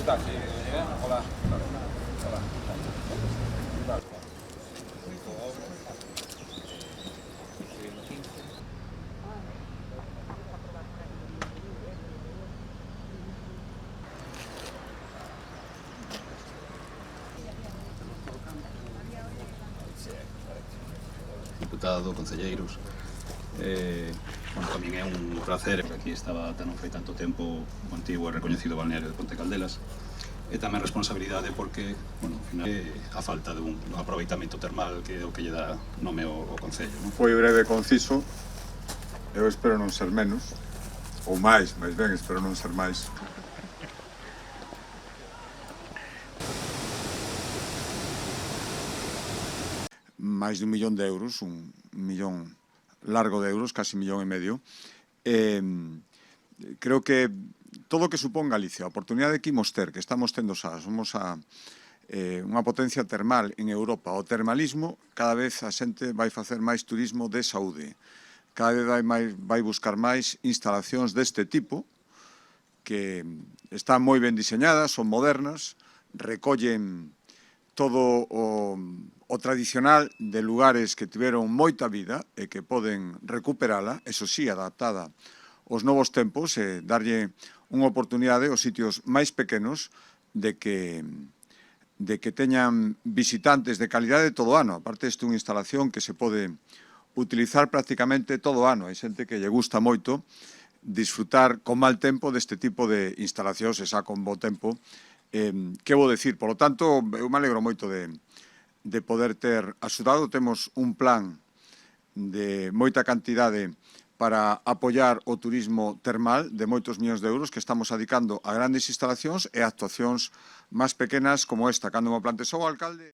taxi, hola. Hola. Diputado, concelleiros, tamén é un placer que aquí estaba tan non fai tanto tempo o antigo e recoñecido balneario de Ponte Caldelas, e tamén responsabilidade porque, ao final, a falta dun aproveitamento termal que é o que lle dá nome ao Concello. Foi breve e conciso, eu espero non ser menos, ou máis ben, espero non ser máis. Máis de 1 millón de euros, un millón largo de euros, casi 1,5 millóns. Creo que todo o que supón Galicia, a oportunidade que imos ter, que estamos tendo xa, somos unha potencia termal en Europa. O termalismo, cada vez a xente vai facer máis turismo de saúde. Cada vez vai buscar máis instalacións deste tipo, que están moi ben diseñadas, son modernas, recollen todo o tradicional de lugares que tiveron moita vida e que poden recuperala, eso sí, adaptada aos novos tempos e darlle unha oportunidade aos sitios máis pequenos de que teñan visitantes de calidade todo o ano. Aparte, isto é unha instalación que se pode utilizar prácticamente todo o ano. Hai xente que lle gusta moito disfrutar con mal tempo deste tipo de instalacións e xa con bo tempo. Que vou dicir? Por lo tanto, eu me alegro moito de poder ter axudado. Temos un plan de moita cantidade para apoiar o turismo termal de moitos millóns de euros que estamos adicando a grandes instalacións e a actuacións máis pequenas como esta. Cando me plantexou o alcalde...